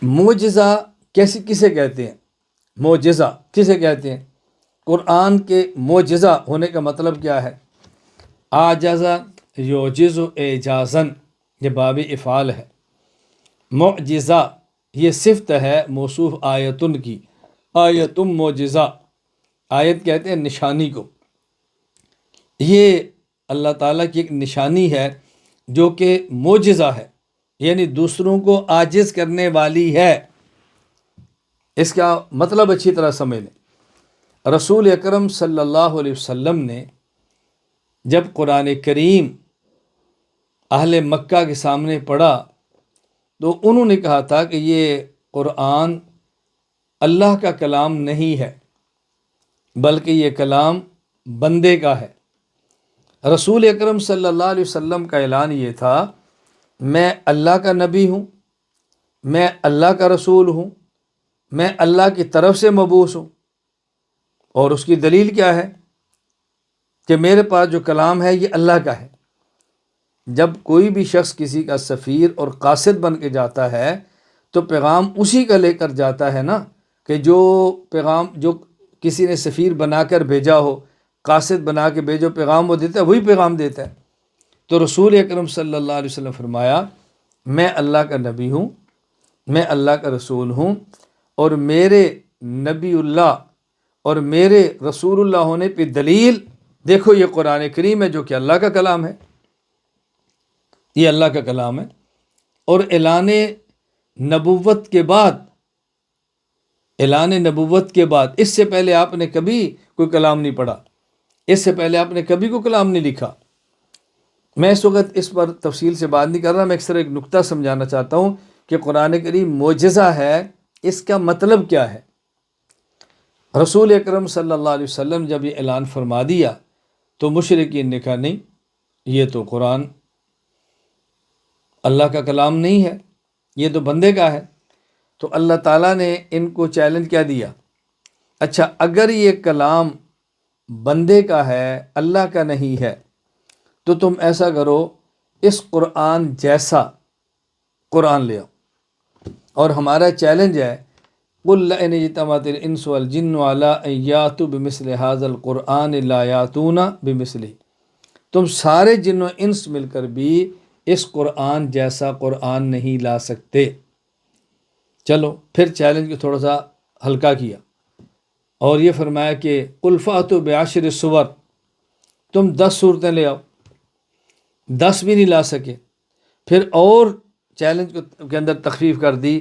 معجزہ کسے کہتے ہیں؟ معجزہ کسے کہتے ہیں؟ قرآن کے معجزہ ہونے کا مطلب کیا ہے؟ آجزہ یوجز اعجازن، یہ باب افعال ہے۔ معجزہ یہ صفت ہے موصوف آیتن کی، آیتم معجزہ، آیت کہتے ہیں نشانی کو۔ یہ اللہ تعالیٰ کی ایک نشانی ہے جو کہ معجزہ ہے، یعنی دوسروں کو عاجز کرنے والی ہے۔ اس کا مطلب اچھی طرح سمجھ لیں۔ رسول اکرم صلی اللہ علیہ وسلم نے جب قرآن کریم اہل مکہ کے سامنے پڑھا تو انہوں نے کہا تھا کہ یہ قرآن اللہ کا کلام نہیں ہے بلکہ یہ کلام بندے کا ہے۔ رسول اکرم صلی اللہ علیہ وسلم کا اعلان یہ تھا، میں اللہ کا نبی ہوں، میں اللہ کا رسول ہوں، میں اللہ کی طرف سے مبعوث ہوں۔ اور اس کی دلیل کیا ہے؟ کہ میرے پاس جو کلام ہے یہ اللہ کا ہے۔ جب کوئی بھی شخص کسی کا سفیر اور قاصد بن کے جاتا ہے تو پیغام اسی کا لے کر جاتا ہے نا، کہ جو پیغام جو کسی نے سفیر بنا کر بھیجا ہو، قاصد بنا کے بھیجو، پیغام وہ دیتا ہے، وہی پیغام دیتا ہے۔ تو رسول اکرم صلی اللہ علیہ وسلم فرمایا، میں اللہ کا نبی ہوں، میں اللہ کا رسول ہوں، اور میرے نبی اللہ اور میرے رسول اللہ ہونے پہ دلیل دیکھو یہ قرآن کریم ہے جو کہ اللہ کا کلام ہے، یہ اللہ کا کلام ہے۔ اور اعلان نبوت کے بعد اس سے پہلے آپ نے کبھی کوئی کلام نہیں پڑھا، اس سے پہلے آپ نے کبھی کوئی کلام نہیں لکھا۔ میں اس وقت اس پر تفصیل سے بات نہیں کر رہا، میں اکثر ایک نقطہ سمجھانا چاہتا ہوں کہ قرآن کریم معجزہ ہے، اس کا مطلب کیا ہے۔ رسول اکرم صلی اللہ علیہ وسلم جب یہ اعلان فرما دیا تو مشرکین نے کہا نہیں، یہ تو قرآن اللہ کا کلام نہیں ہے، یہ تو بندے کا ہے۔ تو اللہ تعالیٰ نے ان کو چیلنج کیا دیا، اچھا اگر یہ کلام بندے کا ہے، اللہ کا نہیں ہے، تو تم ایسا کرو، اس قرآن جیسا قرآن لے آؤ۔ اور ہمارا چیلنج ہے، قُلْ لَئِنِ اجْتَمَعَتِ الْإِنسُ وَالْجِنُّ عَلَىٰ أَن يَأْتُوا بِمِثْلِ هَٰذَا الْقُرْآنِ لَا يَأْتُونَ بِمِثْلِهِ، تم سارے جن و انس مل کر بھی اس قرآن جیسا قرآن نہیں لا سکتے۔ چلو پھر چیلنج کو تھوڑا سا ہلکا کیا اور یہ فرمایا کہ قُلْ فَأْتُوا بِعَشْرِ سُوَرٍ، تم 10 صورتیں لے آؤ، 10 بھی نہیں لا سکے۔ پھر اور چیلنج کے اندر تخفیف کر دی،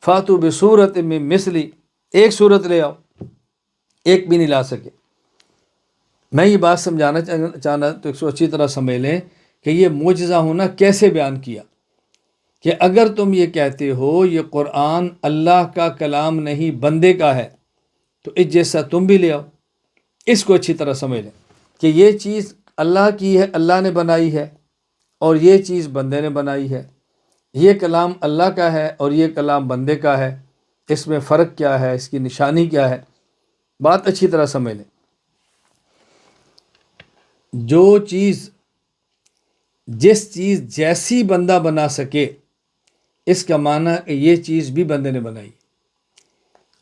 فاتو بصورت من مثلی، ایک صورت لے آؤ، ایک بھی نہیں لا سکے۔ میں یہ بات سمجھانا چاہنا تو اس کو اچھی طرح سمجھ لیں کہ یہ معجزہ ہونا کیسے بیان کیا، کہ اگر تم یہ کہتے ہو یہ قرآن اللہ کا کلام نہیں بندے کا ہے تو اس جیسا تم بھی لے آؤ۔ اس کو اچھی طرح سمجھ لیں کہ یہ چیز اللہ کی ہے، اللہ نے بنائی ہے، اور یہ چیز بندے نے بنائی ہے۔ یہ کلام اللہ کا ہے اور یہ کلام بندے کا ہے، اس میں فرق کیا ہے، اس کی نشانی کیا ہے، بات اچھی طرح سمجھ لیں۔ جس چیز جیسی بندہ بنا سکے، اس کا معنی کہ یہ چیز بھی بندے نے بنائی،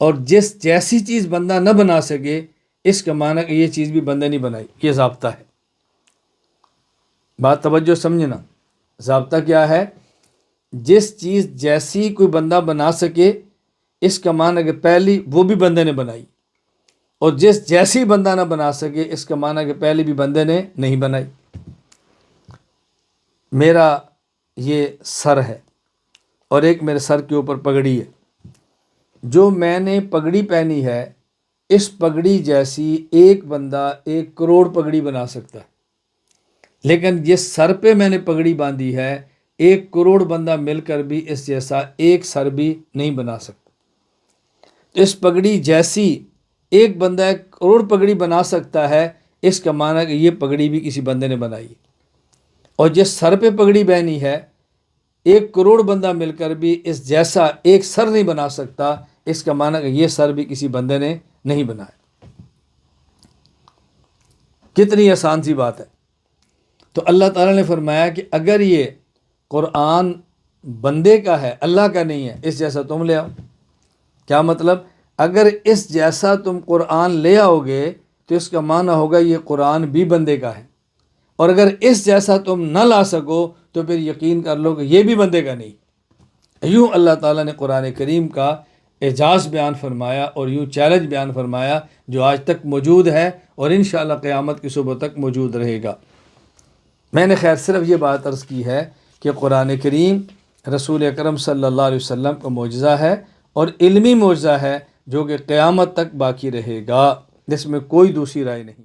اور جس جیسی چیز بندہ نہ بنا سکے، اس کا معنی کہ یہ چیز بھی بندے نہیں بنائی۔ یہ ضابطہ ہے، بات توجہ سمجھنا۔ ضابطہ کیا ہے؟ جس چیز جیسی کوئی بندہ بنا سکے، اس کا معنی کہ پہلی وہ بھی بندے نے بنائی، اور جس جیسی بندہ نہ بنا سکے، اس کا معنی کہ پہلی بھی بندے نے نہیں بنائی۔ میرا یہ سر ہے اور ایک میرے سر کے اوپر پگڑی ہے، جو میں نے پگڑی پہنی ہے، اس پگڑی جیسی ایک بندہ 1 کروڑ پگڑی بنا سکتا ہے، لیکن جس سر پہ میں نے پگڑی باندھی ہے، 1 کروڑ بندہ مل کر بھی اس جیسا ایک سر بھی نہیں بنا سکتا۔ تو اس پگڑی جیسی ایک بندہ 1 کروڑ پگڑی بنا سکتا ہے، اس کا معنی کہ یہ پگڑی بھی کسی بندے نے بنائی، اور جس سر پہ پگڑی بہنی ہے، 1 کروڑ بندہ مل کر بھی اس جیسا ایک سر نہیں بنا سکتا، اس کا معنی کہ یہ سر بھی کسی بندے نے نہیں بنایا۔ کتنی آسان سی بات ہے۔ تو اللہ تعالیٰ نے فرمایا کہ اگر یہ قرآن بندے کا ہے، اللہ کا نہیں ہے، اس جیسا تم لے آؤ۔ کیا مطلب؟ اگر اس جیسا تم قرآن لے آؤ گے تو اس کا معنی ہوگا یہ قرآن بھی بندے کا ہے، اور اگر اس جیسا تم نہ لا سکو تو پھر یقین کر لو کہ یہ بھی بندے کا نہیں۔ یوں اللہ تعالیٰ نے قرآن کریم کا اعجاز بیان فرمایا اور یوں چیلنج بیان فرمایا جو آج تک موجود ہے اور انشاءاللہ قیامت کی صبح تک موجود رہے گا۔ میں نے خیر صرف یہ بات عرض کی ہے کہ قرآن کریم رسول اکرم صلی اللہ علیہ وسلم کا معجزہ ہے اور علمی معجزہ ہے جو کہ قیامت تک باقی رہے گا، جس میں کوئی دوسری رائے نہیں۔